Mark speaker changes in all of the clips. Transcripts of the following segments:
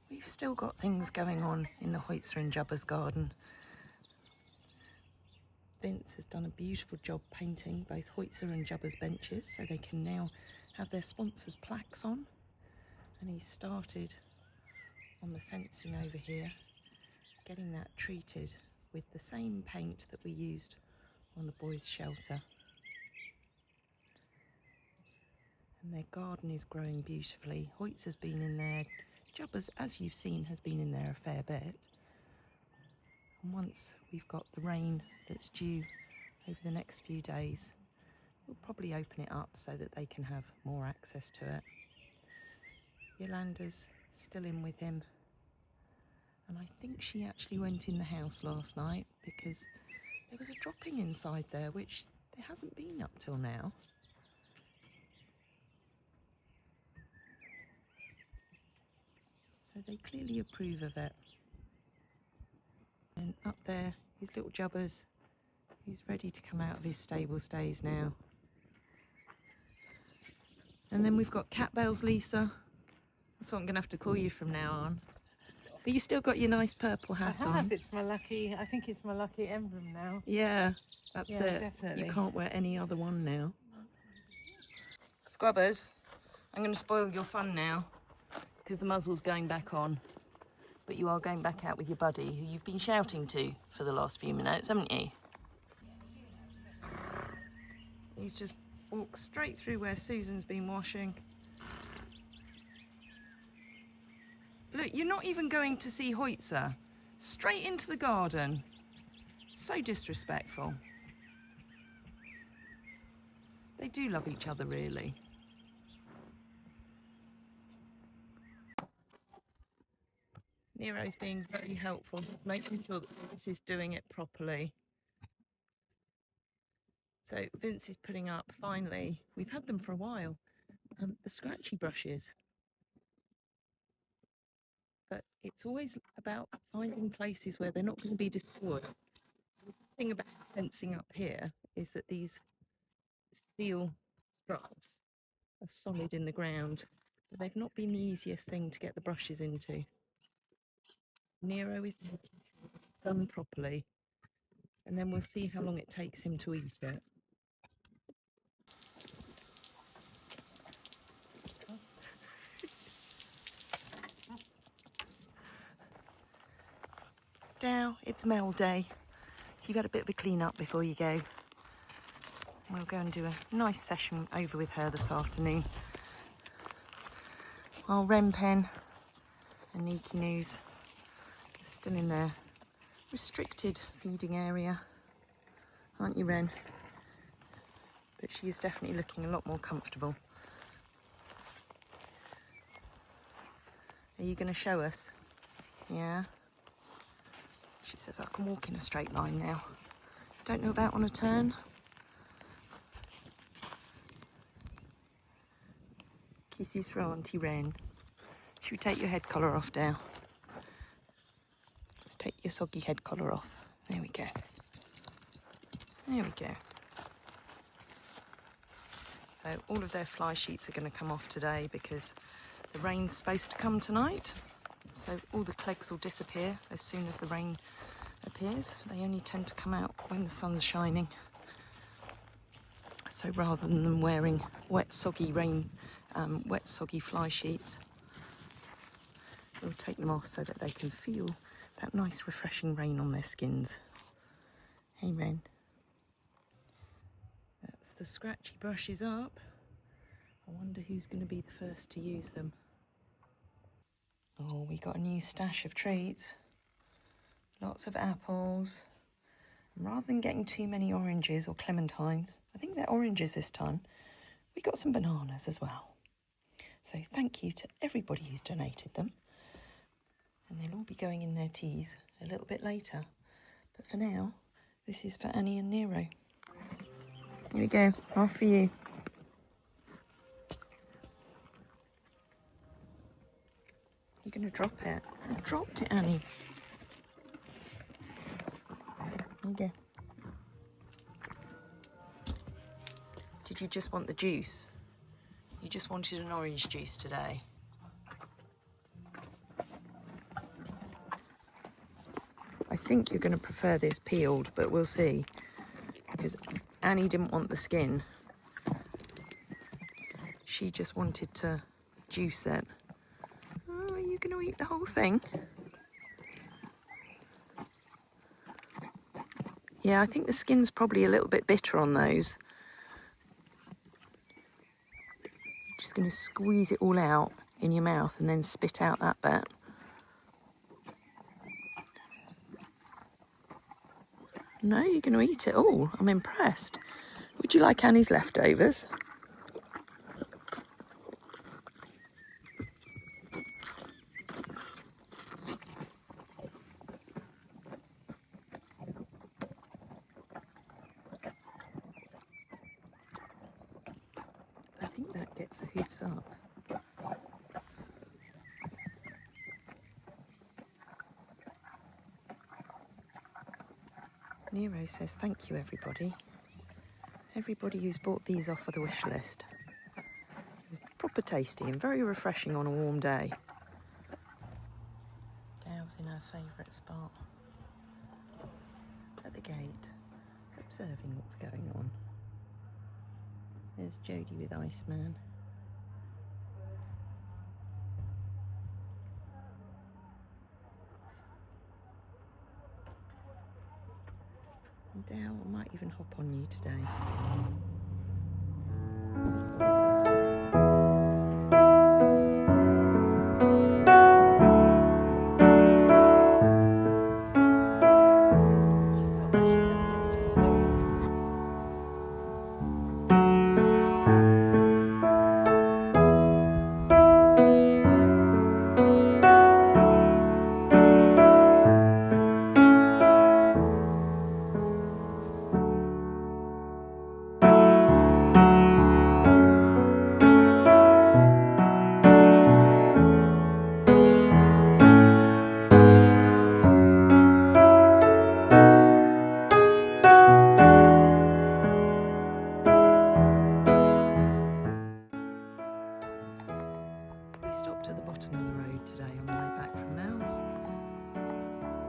Speaker 1: We've still got things going on in the Hoitzer and Jubba's garden. Vince has done a beautiful job painting both Hoitzer and Jubba's benches so they can now have their sponsors' plaques on. And he's started on the fencing over here, getting that treated with the same paint that we used on the boys' shelter. And their garden is growing beautifully. Hoitzer's been in there. Jubba's, as you've seen, has been in there a fair bit. And once we've got the rain that's due over the next few days, we'll probably open it up so that they can have more access to it. Yolanda's still in with him. And I think she actually went in the house last night because there was a dropping inside there, which there hasn't been up till now. So they clearly approve of it. And up there, his little Jubbers, he's ready to come out of his stable stays now. And then we've got Cat Bells Lisa. That's what I'm going to have to call you from now on. But you still got your nice purple hat on.
Speaker 2: I have. It's my lucky, I think it's my lucky emblem now.
Speaker 1: Yeah, that's it.
Speaker 2: Definitely.
Speaker 1: You can't wear any other one now. Scrubbers, I'm going to spoil your fun now because the muzzle's going back on. But you are going back out with your buddy who you've been shouting to for the last few minutes, haven't you? He's just walked straight through where Susan's been washing. Look, you're not even going to see Hoitzer. Straight into the garden. So disrespectful. They do love each other, really. Nero's being very helpful, making sure that Vince is doing it properly. So Vince is putting up, finally, we've had them for a while, the scratchy brushes. But it's always about finding places where they're not going to be destroyed. The thing about fencing up here is that these steel struts are solid in the ground, but they've not been the easiest thing to get the brushes into. Nero is done properly, and then we'll see how long it takes him to eat it. Now it's Mel Day, so you've got a bit of a clean up before you go. We'll go and do a nice session over with her this afternoon. While Ren Pen and Neeky News are still in their restricted feeding area, aren't you, Ren? But she is definitely looking a lot more comfortable. Are you going to show us? Yeah? She says I can walk in a straight line now. Don't know about on a turn. Kisses for Auntie Ren. Should we take your head collar off now? Let's take your soggy head collar off. There we go. There we go. So all of their fly sheets are going to come off today because the rain's supposed to come tonight. So all the clegs will disappear as soon as the rain appears. They only tend to come out when the sun's shining. So rather than them wearing wet, soggy fly sheets, we'll take them off so that they can feel that nice refreshing rain on their skins. Hey, Ren. That's the scratchy brushes up. I wonder who's going to be the first to use them. Oh, we got a new stash of treats. Lots of apples. And rather than getting too many oranges or clementines, I think they're oranges this time, we got some bananas as well. So thank you to everybody who's donated them. And they'll all be going in their teas a little bit later. But for now, this is for Annie and Nero. Here we go, half for you. You're going to drop it. You dropped it, Annie. There you go. Did you just want the juice? You just wanted an orange juice today? think you're going to prefer this peeled, but we'll see. Because Annie didn't want the skin. She just wanted to juice it. Oh, are you going to eat the whole thing? Yeah, I think the skin's probably a little bit bitter on those. Just going to squeeze it all out in your mouth and then spit out that bit. No, you're going to eat it all. I'm impressed. Would you like Annie's leftovers? I think that gets the hoofs up. Nero says thank you, everybody. Everybody who's bought these off of the wish list. It's proper tasty and very refreshing on a warm day. Dow's in her favourite spot. At the gate, observing what's going on. There's Jodie with Iceman. And Dow might even hop on you today. We stopped at the bottom of the road today on the way back from Mel's.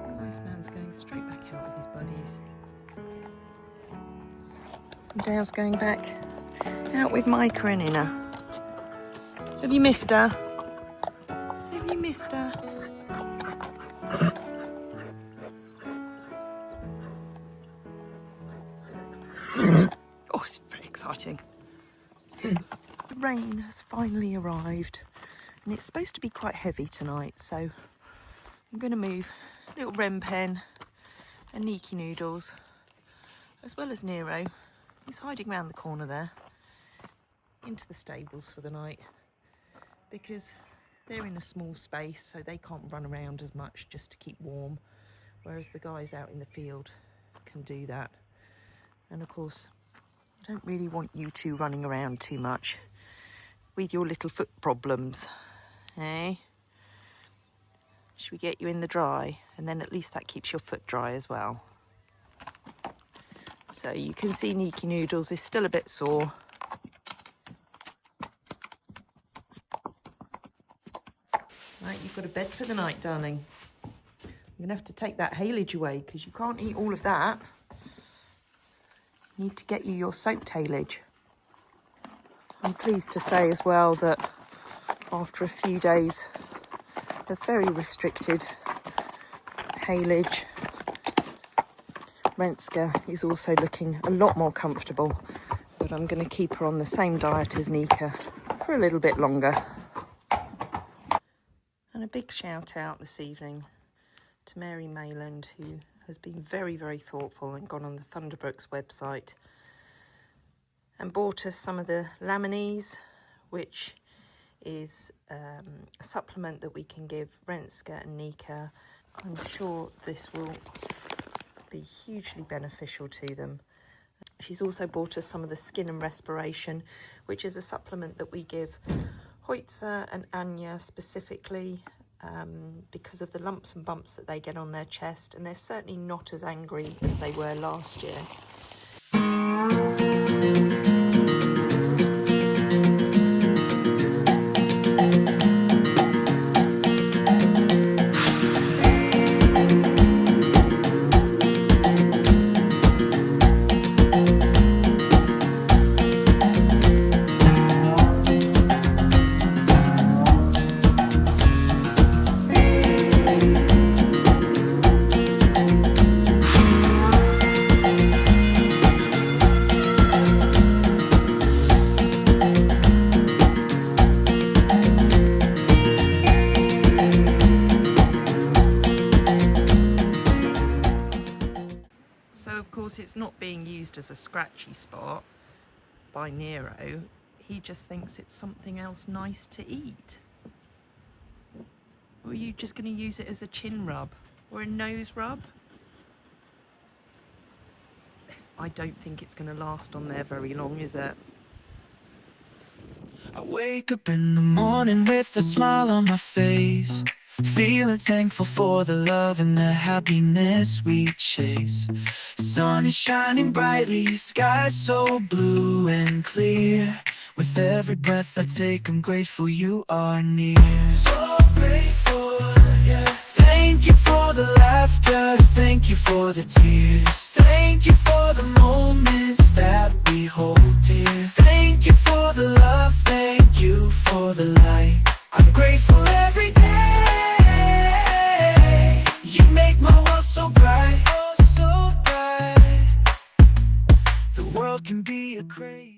Speaker 1: And this man's going straight back out with his buddies. And Dale's going back out with Micah and Inna. Have you missed her? Have you missed her? Oh, it's very exciting. The rain has finally arrived. And it's supposed to be quite heavy tonight, so I'm going to move little Ren Pen and Neeky Noodles, as well as Nero, who's hiding around the corner there, into the stables for the night, because they're in a small space, so they can't run around as much just to keep warm, whereas the guys out in the field can do that. And of course, I don't really want you two running around too much with your little foot problems. Eh? Should we get you in the dry? And then at least that keeps your foot dry as well. So you can see Neeky Noodles is still a bit sore. Right, you've got a bed for the night, darling. I'm going to have to take that haylage away because you can't eat all of that. Need to get you your soaked haylage. I'm pleased to say as well that after a few days of very restricted haylage, Renske is also looking a lot more comfortable, but I'm going to keep her on the same diet as Neeka for a little bit longer. And a big shout out this evening to Mary Mayland, who has been very, very thoughtful and gone on the Thunderbrooks website and bought us some of the laminitis, which is a supplement that we can give Renske and Neeka. I'm sure this will be hugely beneficial to them. She's also bought us some of the skin and respiration, which is a supplement that we give Hoitza and Anya specifically because of the lumps and bumps that they get on their chest, and they're certainly not as angry as they were last year. notice it's not being used as a scratchy spot by Nero. He just thinks it's something else nice to eat. Or are you just going to use it as a chin rub or a nose rub? I don't think it's going to last on there very long, is it?
Speaker 3: I wake up in the morning with a smile on my face, feeling thankful for the love and the happiness we chase. Sun is shining brightly, sky so blue and clear. With every breath I take, I'm grateful you are near. So grateful, yeah. Thank you for the laughter, thank you for the tears. Thank you for the moments that we hold dear. Thank you for the love, thank you for the light. I'm grateful every day. You make my world so bright, oh so bright. The world can be a crazy